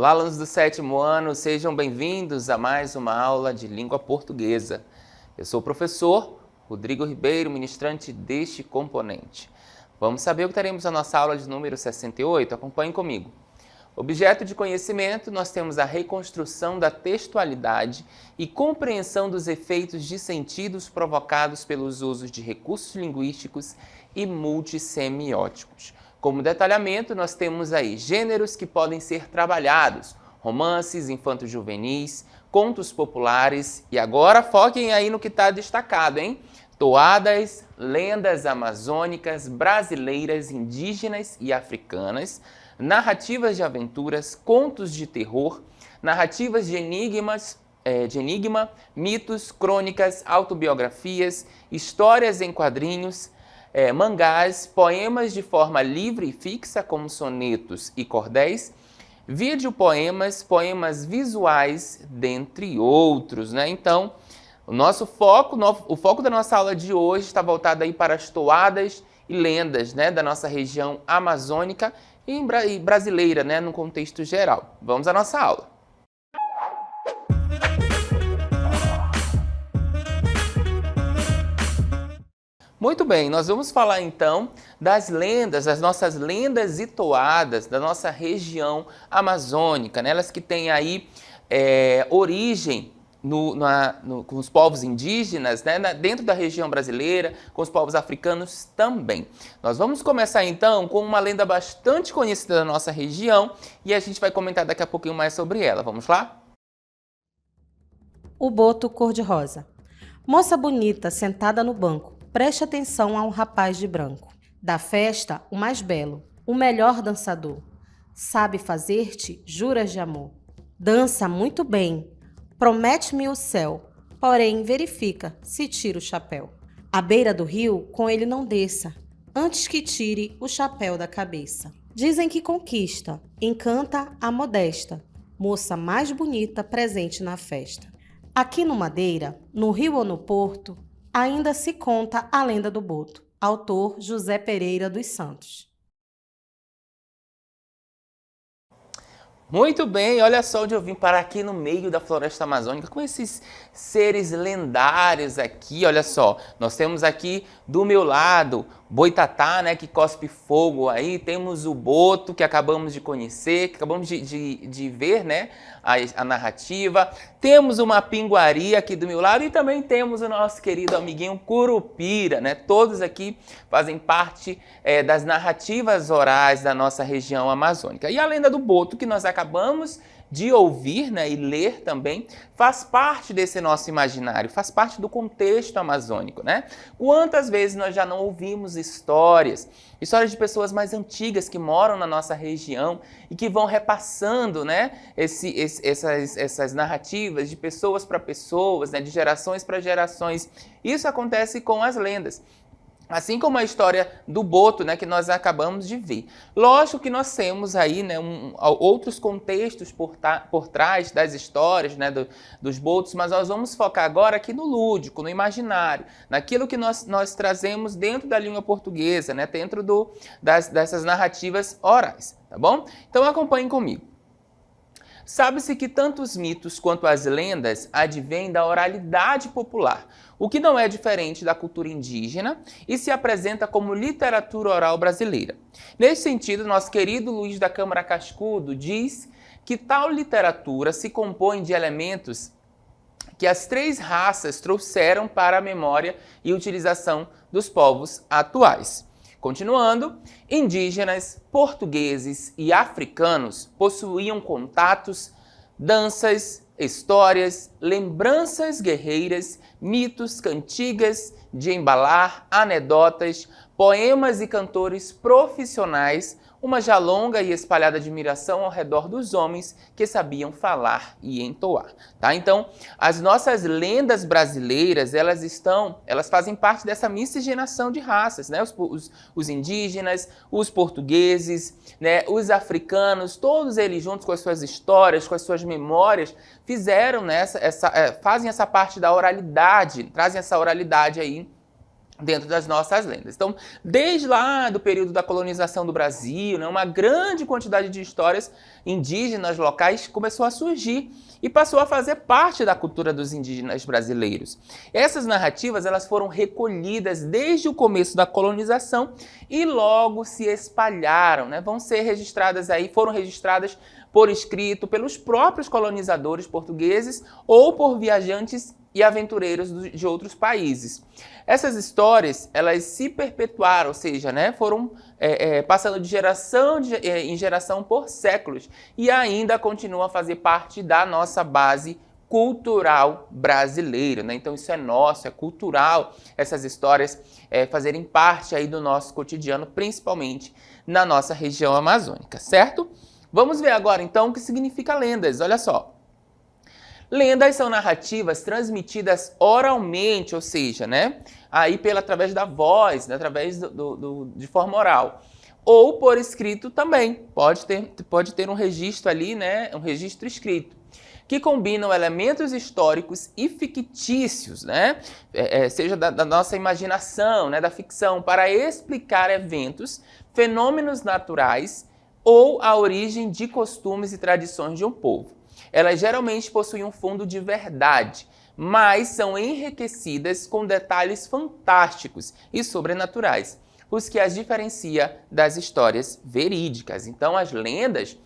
Olá, alunos do 7º ano, sejam bem-vindos a mais uma aula de língua portuguesa. Eu sou o professor Rodrigo Ribeiro, ministrante deste componente. Vamos saber o que teremos na nossa aula de número 68? Acompanhem comigo. Objeto de conhecimento, nós temos a reconstrução da textualidade e compreensão dos efeitos de sentidos provocados pelos usos de recursos linguísticos e multissemióticos. Como detalhamento, nós temos aí gêneros que podem ser trabalhados, romances, infanto-juvenis, contos populares e agora foquem aí no que está destacado, hein? Toadas, lendas amazônicas, brasileiras, indígenas e africanas, narrativas de aventuras, contos de terror, narrativas de enigma, mitos, crônicas, autobiografias, histórias em quadrinhos, mangás, poemas de forma livre e fixa, como sonetos e cordéis, videopoemas, poemas visuais, dentre outros, né? Então, o foco da nossa aula de hoje está voltado aí para as toadas e lendas, né, da nossa região amazônica e brasileira, né, no contexto geral. Vamos à nossa aula. Muito bem, nós vamos falar então das lendas, das nossas lendas e toadas da nossa região amazônica, né? Elas que têm aí origem com os povos indígenas, né? Dentro da região brasileira, com os povos africanos também. Nós vamos começar então com uma lenda bastante conhecida da nossa região e a gente vai comentar daqui a pouquinho mais sobre ela. Vamos lá? O boto cor-de-rosa. Moça bonita sentada no banco. Preste atenção a um rapaz de branco. Da festa, o mais belo, o melhor dançador. Sabe fazer-te juras de amor. Dança muito bem, promete-me o céu, porém verifica se tira o chapéu. À beira do rio, com ele não desça, antes que tire o chapéu da cabeça. Dizem que conquista, encanta a modesta, moça mais bonita presente na festa. Aqui no Madeira, no rio ou no porto, ainda se conta a lenda do boto. Autor José Pereira dos Santos. Muito bem, olha só onde eu vim parar aqui no meio da floresta amazônica com esses seres lendários aqui, olha só. Nós temos aqui do meu lado Boitatá, né, que cospe fogo aí, temos o boto que acabamos de conhecer, que acabamos de ver, né, a narrativa. Temos uma pinguaria aqui do meu lado e também temos o nosso querido amiguinho Curupira, né? Todos aqui fazem parte das narrativas orais da nossa região amazônica. E a lenda do boto que nós acabamos de ouvir, né, e ler também, faz parte desse nosso imaginário, faz parte do contexto amazônico, né? Quantas vezes nós já não ouvimos histórias de pessoas mais antigas que moram na nossa região e que vão repassando, né, essas narrativas de pessoas para pessoas, né, de gerações para gerações. Isso acontece com as lendas. Assim como a história do boto, né, que nós acabamos de ver. Lógico que nós temos aí, né, outros contextos por trás das histórias, né, dos botos, mas nós vamos focar agora aqui no lúdico, no imaginário, naquilo que nós trazemos dentro da língua portuguesa, né, dentro dessas narrativas orais, tá bom? Então acompanhem comigo. Sabe-se que tanto os mitos quanto as lendas advêm da oralidade popular, o que não é diferente da cultura indígena e se apresenta como literatura oral brasileira. Nesse sentido, nosso querido Luiz da Câmara Cascudo diz que tal literatura se compõe de elementos que as três raças trouxeram para a memória e utilização dos povos atuais. Continuando, indígenas, portugueses e africanos possuíam contatos, danças, histórias, lembranças guerreiras, mitos, cantigas de embalar, anedotas, poemas e cantores profissionais, uma já longa e espalhada admiração ao redor dos homens que sabiam falar e entoar, tá? Então, as nossas lendas brasileiras, elas fazem parte dessa miscigenação de raças, né? Os indígenas, os portugueses, né? Os africanos, todos eles juntos com as suas histórias, com as suas memórias, fizeram, né, fazem essa parte da oralidade, trazem essa oralidade aí dentro das nossas lendas. Então, desde lá do período da colonização do Brasil, né, uma grande quantidade de histórias indígenas locais começou a surgir e passou a fazer parte da cultura dos indígenas brasileiros. Essas narrativas elas foram recolhidas desde o começo da colonização e logo se espalharam, né? Vão ser registradas aí, foram registradas por escrito pelos próprios colonizadores portugueses ou por viajantes e aventureiros de outros países. Essas histórias, elas se perpetuaram, ou seja, né, foram passando de geração em geração por séculos e ainda continuam a fazer parte da nossa base cultural brasileira, né? Então isso é nosso, é cultural, essas histórias fazerem parte aí do nosso cotidiano, principalmente na nossa região amazônica, certo? Vamos ver agora então o que significa lendas, olha só. Lendas são narrativas transmitidas oralmente, ou seja, né, aí através da voz, né, através de forma oral. Ou por escrito também, pode ter um registro ali, né, um registro escrito, que combinam elementos históricos e fictícios, né, seja da nossa imaginação, né, da ficção, para explicar eventos, fenômenos naturais ou a origem de costumes e tradições de um povo. Elas geralmente possuem um fundo de verdade, mas são enriquecidas com detalhes fantásticos e sobrenaturais, os que as diferencia das histórias verídicas. Então, as lendas,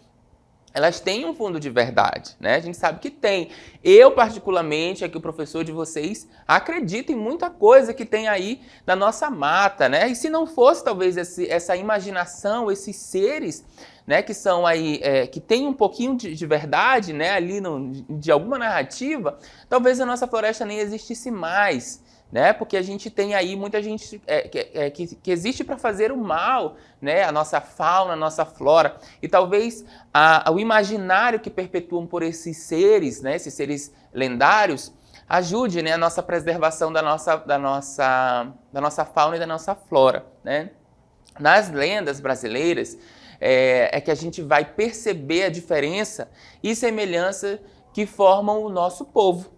elas têm um fundo de verdade, né? A gente sabe que tem. Eu, particularmente, aqui o professor de vocês, acredito em muita coisa que tem aí na nossa mata, né? E se não fosse, talvez, essa imaginação, esses seres, né, que são aí, que tem um pouquinho de verdade, né, ali de alguma narrativa, talvez a nossa floresta nem existisse mais, né, porque a gente tem aí muita gente que existe para fazer o mal, né, a nossa fauna, a nossa flora, e talvez o imaginário que perpetuam por esses seres, né, esses seres lendários, ajude, né, a nossa preservação da nossa fauna e da nossa flora, né. Nas lendas brasileiras, que a gente vai perceber a diferença e semelhança que formam o nosso povo.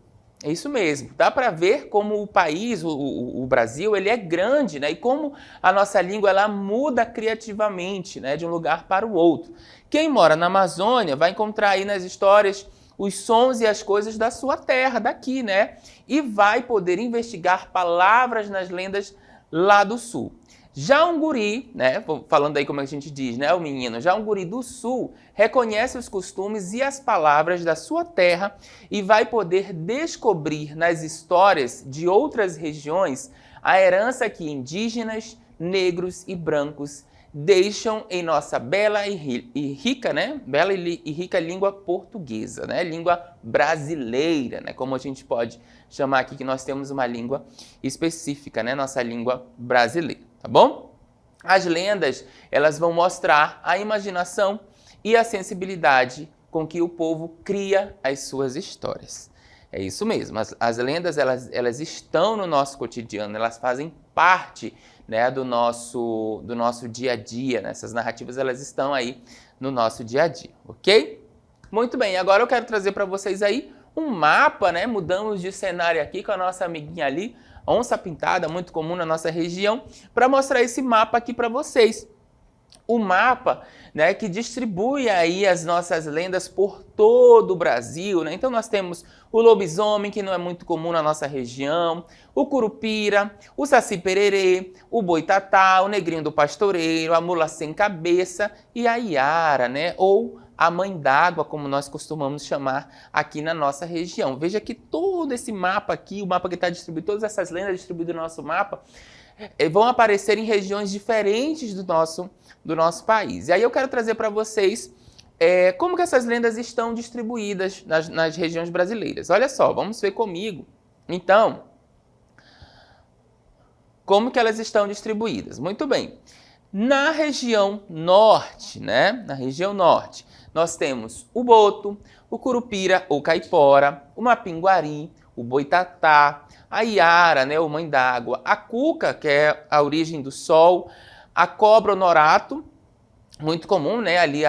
É isso mesmo. Dá para ver como o país, o Brasil, ele é grande, né? E como a nossa língua ela muda criativamente, né? De um lugar para o outro. Quem mora na Amazônia vai encontrar aí nas histórias os sons e as coisas da sua terra, daqui, né? E vai poder investigar palavras nas lendas lá do sul. Já um guri, né, falando aí como a gente diz, né, o menino, já um guri do sul reconhece os costumes e as palavras da sua terra e vai poder descobrir nas histórias de outras regiões a herança que indígenas, negros e brancos deixam em nossa bela e rica, né, bela e rica língua portuguesa, né, língua brasileira, né, como a gente pode chamar aqui que nós temos uma língua específica, né, nossa língua brasileira. Tá bom? As lendas, elas vão mostrar a imaginação e a sensibilidade com que o povo cria as suas histórias. É isso mesmo, as lendas, elas estão no nosso cotidiano, elas fazem parte, né, do nosso dia a dia, né? Essas narrativas, elas estão aí no nosso dia a dia, ok? Muito bem, agora eu quero trazer para vocês aí um mapa, né? Mudamos de cenário aqui com a nossa amiguinha ali, onça pintada, muito comum na nossa região, para mostrar esse mapa aqui para vocês. O mapa, né, que distribui aí as nossas lendas por todo o Brasil, né? Então nós temos o lobisomem, que não é muito comum na nossa região, o curupira, o saci-pererê, o boitatá, o negrinho do pastoreiro, a mula sem cabeça e a iara, né? Ou a mãe d'água, como nós costumamos chamar aqui na nossa região. Veja que todo esse mapa aqui, o mapa que está distribuído, todas essas lendas distribuídas no nosso mapa, vão aparecer em regiões diferentes do nosso país. E aí eu quero trazer para vocês como que essas lendas estão distribuídas nas regiões brasileiras. Olha só, vamos ver comigo. Então, como que elas estão distribuídas? Muito bem. Na região norte, né? Na região norte, nós temos o boto, o curupira ou caipora, o mapinguari, o boitatá, a iara, né, ou mãe d'água, a cuca, que é a origem do sol, a cobra honorato, muito comum, né, ali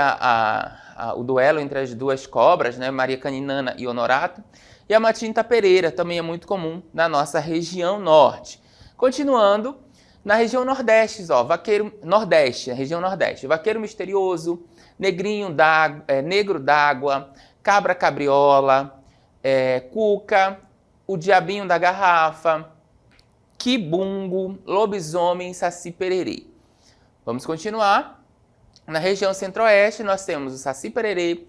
o duelo entre as duas cobras, né, Maria Caninana e Honorato, e a matinta pereira, também é muito comum na nossa região norte. Continuando, na região Nordeste, ó, Nordeste, a região Nordeste, vaqueiro misterioso, negro d'água, cabra cabriola, cuca, o diabinho da garrafa, quibungo, lobisomem, saci pererê. Vamos continuar. Na região Centro-Oeste, nós temos o saci pererê,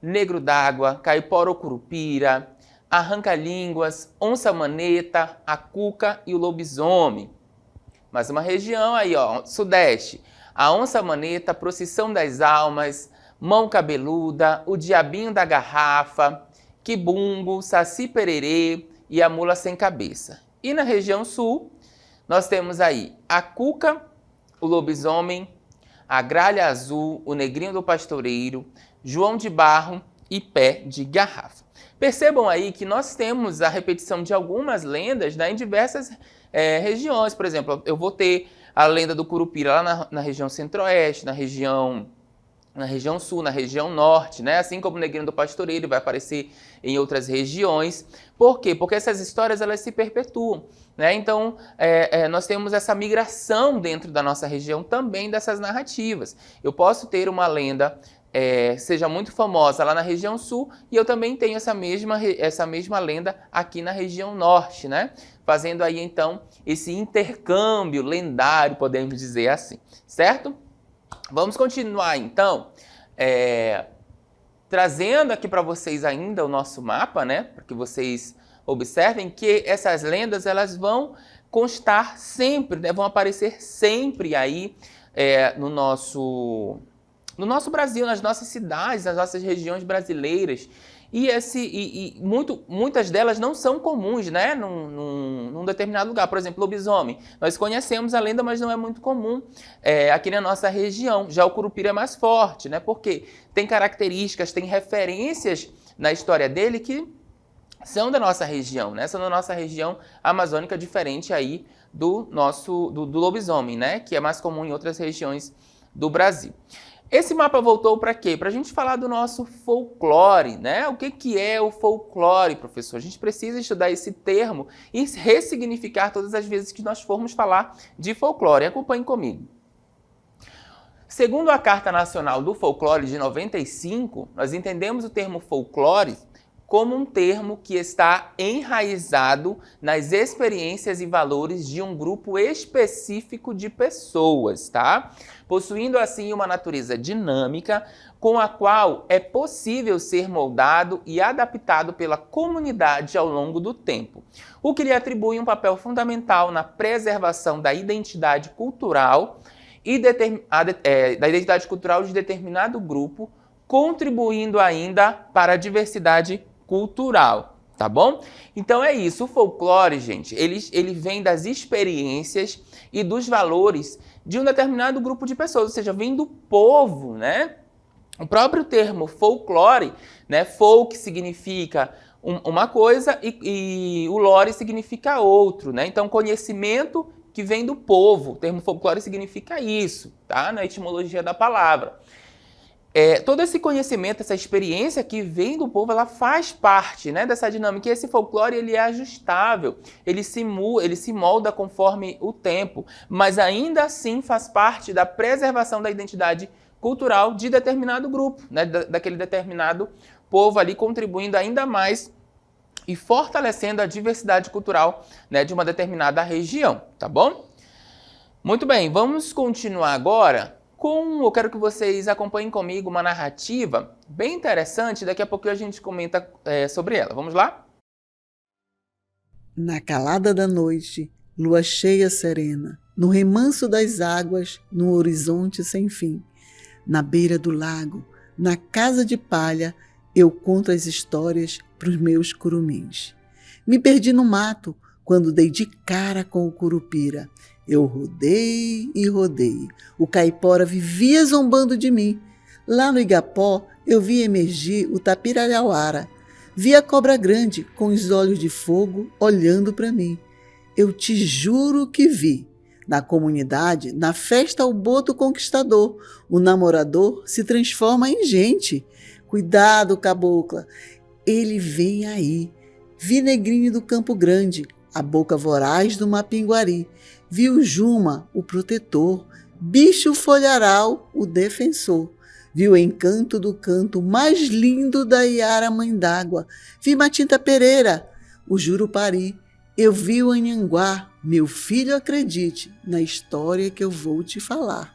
negro d'água, caipora ou curupira, arranca-línguas, onça-maneta, a cuca e o lobisomem. Mais uma região aí, ó, Sudeste, a onça-maneta, procissão das almas, mão cabeluda, o diabinho da garrafa, quibungo, saci pererê e a mula sem cabeça. E na região Sul, nós temos aí a cuca, o lobisomem, a gralha azul, o negrinho do pastoreiro, João de Barro e pé de garrafa. Percebam aí que nós temos a repetição de algumas lendas, né, em diversas regiões. Por exemplo, eu vou ter a lenda do Curupira lá na região Centro-Oeste, na região Sul, na região Norte, né? Assim como o Negrinho do Pastoreiro vai aparecer em outras regiões. Por quê? Porque essas histórias elas se perpetuam, né? Então, nós temos essa migração dentro da nossa região também dessas narrativas. Eu posso ter uma lenda seja muito famosa lá na região Sul e eu também tenho essa mesma lenda aqui na região Norte, né? Fazendo aí, então, esse intercâmbio lendário, podemos dizer assim, certo? Vamos continuar, então, trazendo aqui para vocês ainda o nosso mapa, né? Para que vocês observem que essas lendas, elas vão constar sempre, né? Vão aparecer sempre aí no nosso Brasil, nas nossas cidades, nas nossas regiões brasileiras. E muitas delas não são comuns, né, num determinado lugar. Por exemplo, lobisomem. Nós conhecemos a lenda, mas não é muito comum aqui na nossa região. Já o curupira é mais forte, né, porque tem características, tem referências na história dele que são da nossa região, né, são da nossa região amazônica, diferente aí do lobisomem, né, que é mais comum em outras regiões do Brasil. Esse mapa voltou para quê? Para a gente falar do nosso folclore, né? O que é o folclore, professor? A gente precisa estudar esse termo e ressignificar todas as vezes que nós formos falar de folclore. Acompanhe comigo. Segundo a Carta Nacional do Folclore de 95, nós entendemos o termo folclore como um termo que está enraizado nas experiências e valores de um grupo específico de pessoas, tá? Possuindo assim uma natureza dinâmica com a qual é possível ser moldado e adaptado pela comunidade ao longo do tempo, o que lhe atribui um papel fundamental na preservação da identidade cultural de determinado grupo, contribuindo ainda para a diversidade cultural, tá bom? Então é isso, o folclore, gente, ele vem das experiências e dos valores de um determinado grupo de pessoas, ou seja, vem do povo, né? O próprio termo folclore, né? Folk significa uma coisa e o lore significa outro, né? Então, conhecimento que vem do povo, o termo folclore significa isso, tá? Na etimologia da palavra. Todo esse conhecimento, essa experiência que vem do povo, ela faz parte, né, dessa dinâmica. E esse folclore, ele é ajustável, ele se molda conforme o tempo, mas ainda assim faz parte da preservação da identidade cultural de determinado grupo, né, daquele determinado povo ali, contribuindo ainda mais e fortalecendo a diversidade cultural, né, de uma determinada região, tá bom? Muito bem, vamos continuar agora. Eu quero que vocês acompanhem comigo uma narrativa bem interessante, daqui a pouco a gente comenta sobre ela. Vamos lá? Na calada da noite, lua cheia serena, no remanso das águas, no horizonte sem fim, na beira do lago, na casa de palha, eu conto as histórias pros meus curumins. Me perdi no mato quando dei de cara com o curupira. Eu rodei e rodei. O caipora vivia zombando de mim. Lá no Igapó, eu vi emergir o tapirarauara. Vi a cobra grande, com os olhos de fogo, olhando para mim. Eu te juro que vi. Na comunidade, na festa ao boto conquistador, o namorador se transforma em gente. Cuidado, cabocla, ele vem aí. Vi negrinho do Campo Grande, a boca voraz do mapinguari, viu Juma, o protetor, bicho folharal, o defensor. Vi o encanto do canto mais lindo da Iara Mãe d'Água. Vi Matinta Pereira, o Jurupari. Eu vi o Anhanguá, meu filho, acredite na história que eu vou te falar.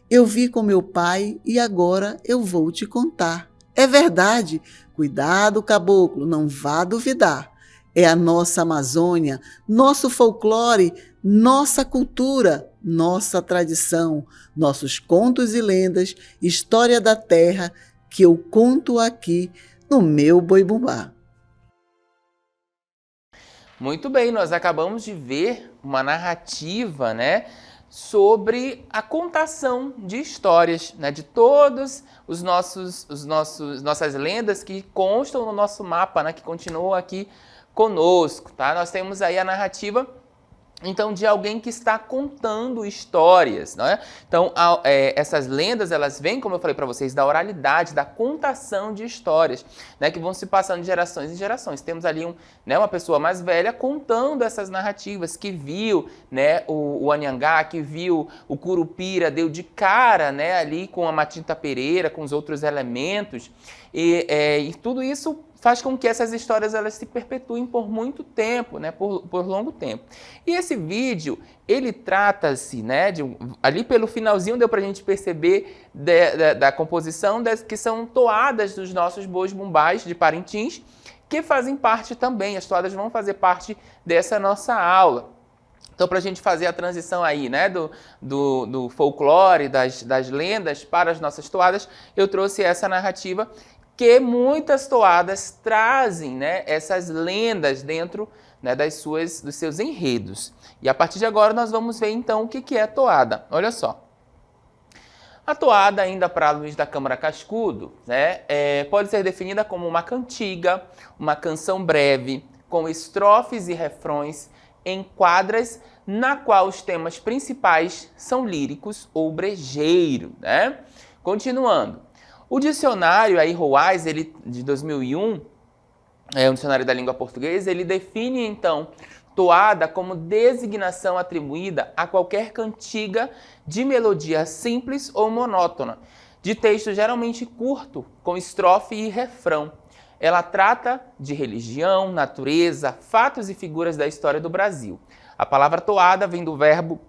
Eu vi com meu pai e agora eu vou te contar. É verdade, cuidado, caboclo, não vá duvidar. É a nossa Amazônia, nosso folclore, nossa cultura, nossa tradição, nossos contos e lendas, história da terra que eu conto aqui no meu Boi Bumbá. Muito bem, nós acabamos de ver uma narrativa, né, sobre a contação de histórias, né, de todos nossas lendas que constam no nosso mapa, né, que continuam aqui conosco, tá? Nós temos aí a narrativa, então, de alguém que está contando histórias, não é? Então, essas lendas, elas vêm, como eu falei para vocês, da oralidade, da contação de histórias, né, que vão se passando de gerações em gerações. Temos ali uma pessoa mais velha contando essas narrativas, que viu, né, o Anhangá, que viu o Curupira, deu de cara, né, ali com a Matinta Pereira, com os outros elementos, e tudo isso faz com que essas histórias elas se perpetuem por muito tempo, né, por longo tempo. E esse vídeo, ele trata-se, né, ali pelo finalzinho deu pra gente perceber da composição que são toadas dos nossos bois bumbás de Parintins, que fazem parte também, as toadas vão fazer parte dessa nossa aula. Então, para a gente fazer a transição aí, né, do folclore, das lendas para as nossas toadas, eu trouxe essa narrativa que muitas toadas trazem, né, essas lendas dentro, né, dos seus enredos. E a partir de agora nós vamos ver então o que é toada. Olha só. A toada, ainda para Luiz da Câmara Cascudo, né, pode ser definida como uma cantiga, uma canção breve, com estrofes e refrões em quadras, na qual os temas principais são líricos ou brejeiro, né? Continuando. O dicionário aí, Roais, ele de 2001, um dicionário da língua portuguesa, ele define então toada como designação atribuída a qualquer cantiga de melodia simples ou monótona, de texto geralmente curto, com estrofe e refrão. Ela trata de religião, natureza, fatos e figuras da história do Brasil. A palavra toada vem do verbo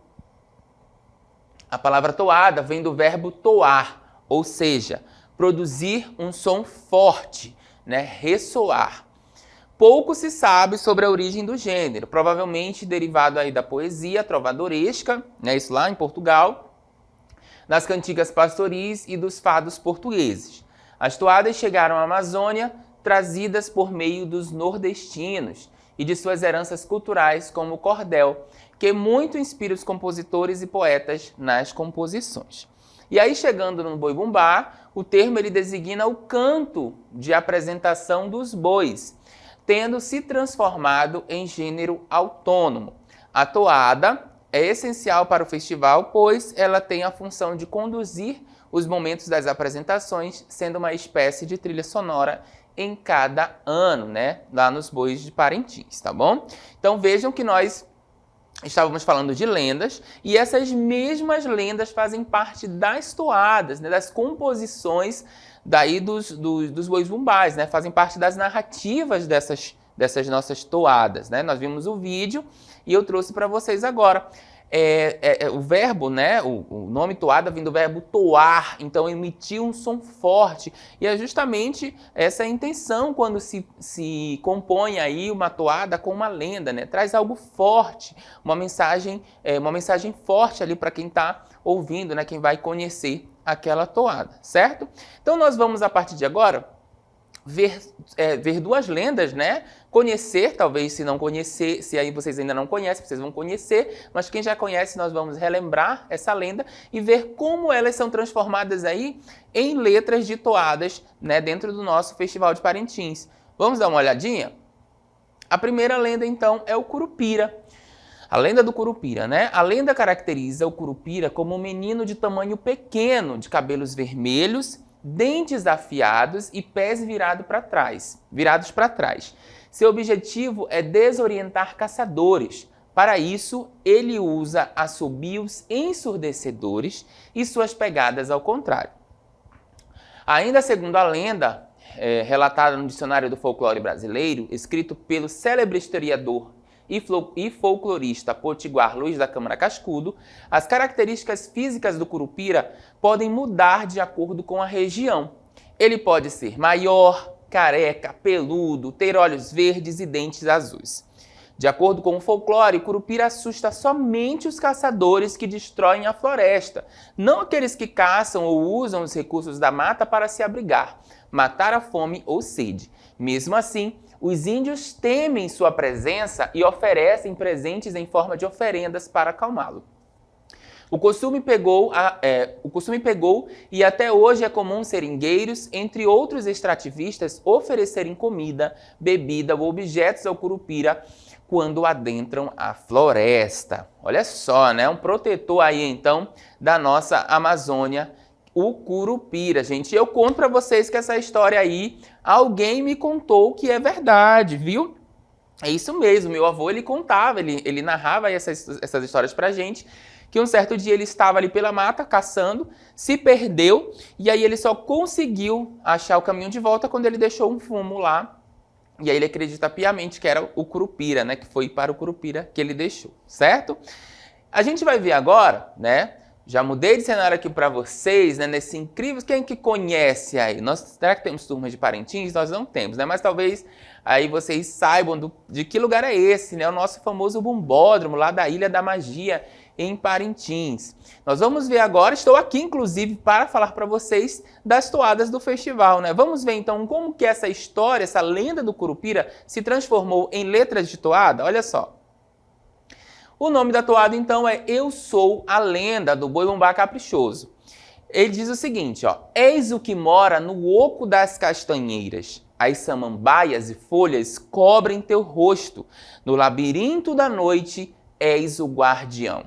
toar, ou seja, produzir um som forte, né, ressoar. Pouco se sabe sobre a origem do gênero, provavelmente derivado aí da poesia trovadoresca, né, isso lá em Portugal, das cantigas pastoris e dos fados portugueses. As toadas chegaram à Amazônia trazidas por meio dos nordestinos e de suas heranças culturais como o cordel, que muito inspira os compositores e poetas nas composições. E aí, chegando no boi bumbá, o termo ele designa o canto de apresentação dos bois, tendo se transformado em gênero autônomo. A toada é essencial para o festival, pois ela tem a função de conduzir os momentos das apresentações, sendo uma espécie de trilha sonora em cada ano, né, lá nos bois de Parintins, tá bom? Então vejam que nós estávamos falando de lendas, e essas mesmas lendas fazem parte das toadas, né, das composições daí dos bois bumbás, né, fazem parte das narrativas dessas nossas toadas, né? Nós vimos o vídeo e eu trouxe para vocês agora. O verbo, né, o nome toada vem do verbo toar, então emitir um som forte, e é justamente essa a intenção quando se compõe aí uma toada com uma lenda, né, traz algo forte, uma mensagem forte ali para quem está ouvindo, né, quem vai conhecer aquela toada, certo? Então nós vamos a partir de agora ver duas lendas, né? Conhecer, talvez se não conhecer, se aí vocês ainda não conhecem, vocês vão conhecer, mas quem já conhece, nós vamos relembrar essa lenda e ver como elas são transformadas aí em letras de toadas, né, dentro do nosso Festival de Parintins. Vamos dar uma olhadinha? A primeira lenda, então, é o Curupira. A lenda do Curupira, né? A lenda caracteriza o Curupira como um menino de tamanho pequeno, de cabelos vermelhos, dentes afiados e pés virados para trás. Seu objetivo é desorientar caçadores. Para isso, ele usa assobios ensurdecedores e suas pegadas ao contrário. Ainda segundo a lenda, relatada no Dicionário do Folclore Brasileiro, escrito pelo célebre historiador e folclorista potiguar Luiz da Câmara Cascudo, as características físicas do curupira podem mudar de acordo com a região. Ele pode ser maior, careca, peludo, ter olhos verdes e dentes azuis. De acordo com o folclore, o curupira assusta somente os caçadores que destroem a floresta, não aqueles que caçam ou usam os recursos da mata para se abrigar, matar a fome ou sede. Mesmo assim, os índios temem sua presença e oferecem presentes em forma de oferendas para acalmá-lo. O costume pegou e até hoje é comum seringueiros, entre outros extrativistas, oferecerem comida, bebida ou objetos ao curupira quando adentram a floresta. Olha só, né? Um protetor aí, então, da nossa Amazônia, o curupira, gente. Eu conto para vocês que essa história aí, alguém me contou que é verdade, viu? É isso mesmo, meu avô, ele contava, ele narrava aí essas histórias pra gente, que um certo dia ele estava ali pela mata, caçando, se perdeu, e aí ele só conseguiu achar o caminho de volta quando ele deixou um fumo lá. E aí ele acredita piamente que era o curupira, né? Que foi para o curupira que ele deixou, certo? A gente vai ver agora, né? Já mudei de cenário aqui para vocês, né? Nesse incrível... Quem que conhece aí? Será que temos turmas de Parintins? Nós não temos, né? Mas talvez aí vocês saibam de que lugar é esse, né? O nosso famoso Bumbódromo, lá da Ilha da Magia, em Parintins. Nós vamos ver agora, estou aqui inclusive para falar para vocês das toadas do festival, né? Vamos ver então como que essa história, essa lenda do curupira se transformou em letras de toada? Olha só. O nome da toada então é Eu Sou a Lenda do Boi-bumbá Caprichoso. Ele diz o seguinte, ó: eis o que mora no oco das castanheiras. As samambaias e folhas cobrem teu rosto. No labirinto da noite és o guardião.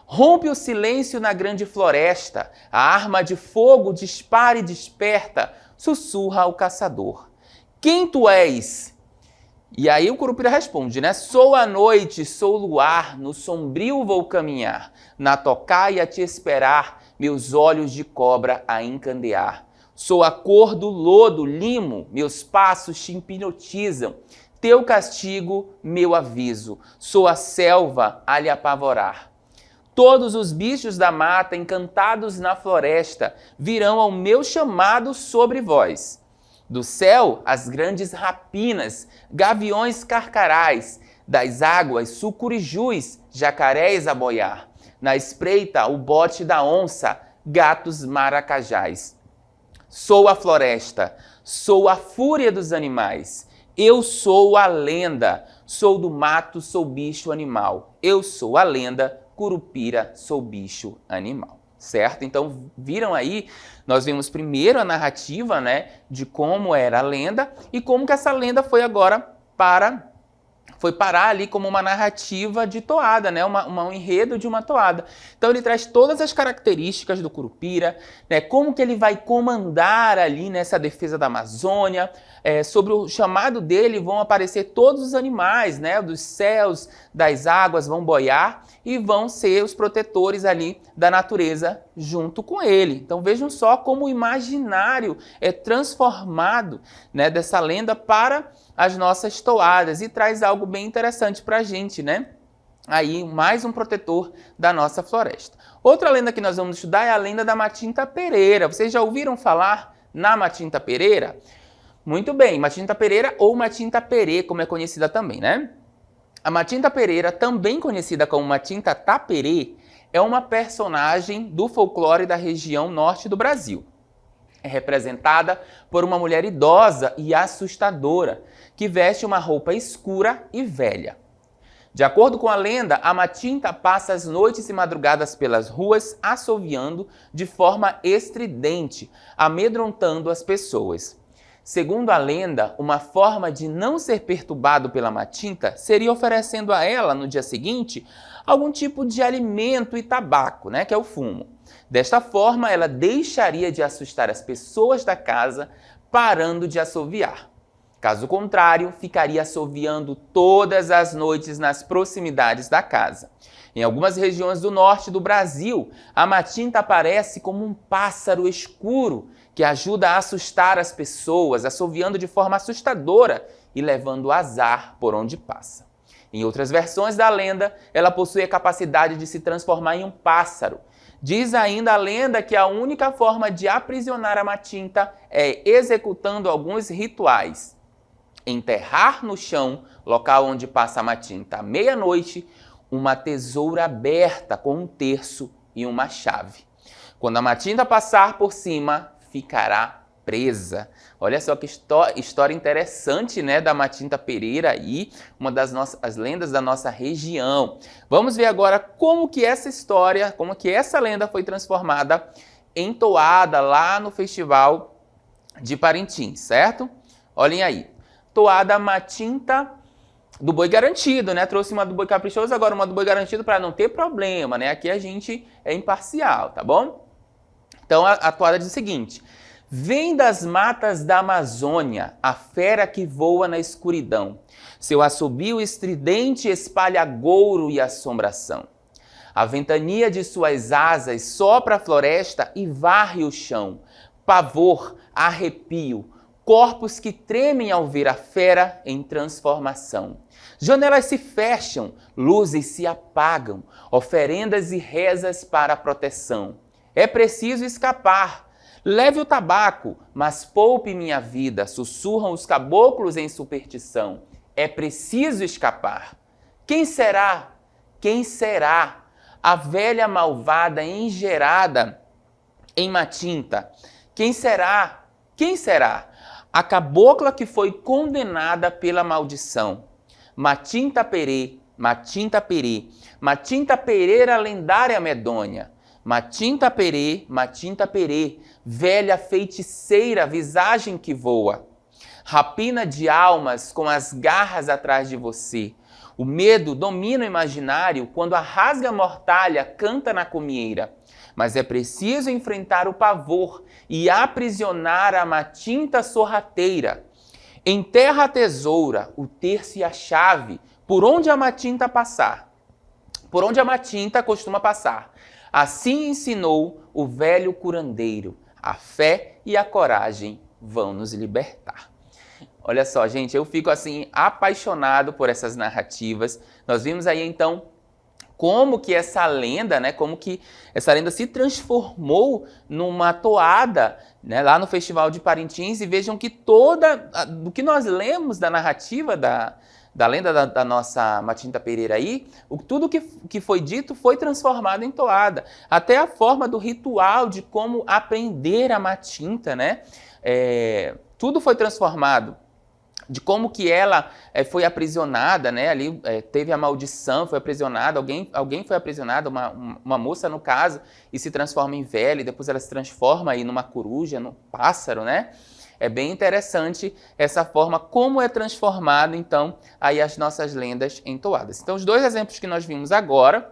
Rompe o silêncio na grande floresta, a arma de fogo dispara e desperta, sussurra o caçador. Quem tu és? E aí o curupira responde, né? Sou a noite, sou o luar, no sombrio vou caminhar, na tocaia te esperar, meus olhos de cobra a encandear. Sou a cor do lodo, limo, meus passos te hipnotizam, teu castigo, meu aviso, sou a selva a lhe apavorar. Todos os bichos da mata, encantados na floresta, virão ao meu chamado sobre vós. Do céu, as grandes rapinas, gaviões carcarás, das águas, sucurijus, jacarés a boiar. Na espreita, o bote da onça, gatos maracajás. Sou a floresta, sou a fúria dos animais. Eu sou a lenda, sou do mato, sou bicho animal. Eu sou a lenda, curupira, sou bicho animal. Certo? Então, viram aí, nós vimos primeiro a narrativa, né, de como era a lenda e como que essa lenda foi agora foi parar ali como uma narrativa de toada, né? Um enredo de uma toada. Então ele traz todas as características do curupira, né? Como que ele vai comandar ali nessa defesa da Amazônia. Sobre o chamado dele vão aparecer todos os animais, né? Dos céus, das águas vão boiar e vão ser os protetores ali da natureza junto com ele. Então vejam só como o imaginário é transformado, né, dessa lenda para as nossas toadas e traz algo bem interessante para a gente, né? Aí mais um protetor da nossa floresta. Outra lenda que nós vamos estudar é a lenda da Matinta Pereira. Vocês já ouviram falar na Matinta Pereira? Muito bem, Matinta Pereira ou Matinta Perê, como é conhecida também, né? A Matinta Pereira, também conhecida como Matinta Taperê, é uma personagem do folclore da região norte do Brasil. É representada por uma mulher idosa e assustadora, que veste uma roupa escura e velha. De acordo com a lenda, a Matinta passa as noites e madrugadas pelas ruas assoviando de forma estridente, amedrontando as pessoas. Segundo a lenda, uma forma de não ser perturbado pela Matinta seria oferecendo a ela, no dia seguinte, algum tipo de alimento e tabaco, né, que é o fumo. Desta forma, ela deixaria de assustar as pessoas da casa, parando de assoviar. Caso contrário, ficaria assoviando todas as noites nas proximidades da casa. Em algumas regiões do norte do Brasil, a matinta aparece como um pássaro escuro que ajuda a assustar as pessoas, assoviando de forma assustadora e levando azar por onde passa. Em outras versões da lenda, ela possui a capacidade de se transformar em um pássaro. Diz ainda a lenda que a única forma de aprisionar a matinta é executando alguns rituais. Enterrar no chão, local onde passa a matinta à meia-noite, uma tesoura aberta com um terço e uma chave. Quando a matinta passar por cima, ficará presa. Olha só que história interessante, né, da Matinta Pereira aí, uma das as lendas da nossa região. Vamos ver agora como que essa história, como que essa lenda foi transformada em toada lá no Festival de Parintins, certo? Olhem aí. Toada Matinta do Boi Garantido, né? Trouxe uma do Boi Caprichoso, agora uma do Boi Garantido para não ter problema, né? Aqui a gente é imparcial, tá bom? Então a toada diz o seguinte: vem das matas da Amazônia a fera que voa na escuridão. Seu assobio estridente espalha gouro e assombração. A ventania de suas asas sopra a floresta e varre o chão. Pavor, arrepio, corpos que tremem ao ver a fera em transformação. Janelas se fecham, luzes se apagam, oferendas e rezas para a proteção. É preciso escapar. Leve o tabaco, mas poupe minha vida, sussurram os caboclos em superstição. É preciso escapar. Quem será? Quem será? A velha malvada engerada em matinta. Quem será? Quem será? A cabocla que foi condenada pela maldição. Matinta Perê, Matinta Perê, Matinta Pereira lendária medonha. Matinta Perê, velha feiticeira, visagem que voa. Rapina de almas com as garras atrás de você. O medo domina o imaginário quando a rasga mortalha canta na comieira. Mas é preciso enfrentar o pavor e aprisionar a matinta sorrateira. Enterra a tesoura, o terço e a chave, por onde a matinta passar. Por onde a matinta costuma passar. Assim ensinou o velho curandeiro. A fé e a coragem vão nos libertar. Olha só, gente, eu fico assim apaixonado por essas narrativas. Nós vimos aí então como que essa lenda, né, como que essa lenda se transformou numa toada, né, lá no Festival de Parintins. E vejam que do que nós lemos da narrativa da lenda da nossa Matinta Pereira aí, tudo que foi dito foi transformado em toada. Até a forma do ritual de como aprender a matinta, né? Tudo foi transformado. De como que ela foi aprisionada, né? Ali teve a maldição, foi aprisionada, alguém foi aprisionado, uma moça no caso, e se transforma em velha, e depois ela se transforma aí numa coruja, num pássaro, né? É bem interessante essa forma como é transformado, então, aí as nossas lendas em toadas. Então, os dois exemplos que nós vimos agora,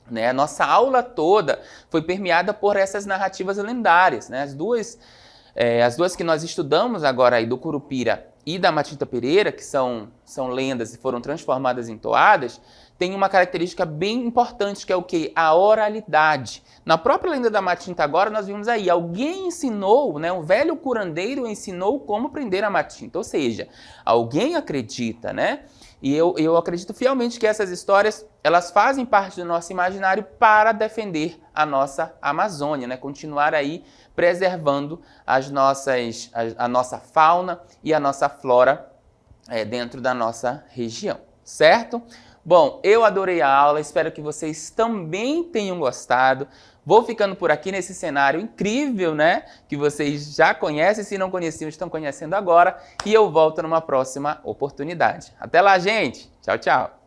né, a nossa aula toda foi permeada por essas narrativas lendárias, né? As duas que nós estudamos agora aí do Curupira e da Matinta Pereira, que são lendas e foram transformadas em toadas, tem uma característica bem importante, que é o quê? A oralidade. Na própria lenda da Matinta agora, nós vimos aí, alguém ensinou, né, um velho curandeiro ensinou como prender a matinta, ou seja, alguém acredita, né? E eu acredito fielmente que essas histórias, elas fazem parte do nosso imaginário para defender a nossa Amazônia, né? Continuar aí preservando a nossa fauna e a nossa flora dentro da nossa região, certo? Bom, eu adorei a aula, espero que vocês também tenham gostado. Vou ficando por aqui nesse cenário incrível, né? Que vocês já conhecem, se não conheciam, estão conhecendo agora. E eu volto numa próxima oportunidade. Até lá, gente! Tchau, tchau!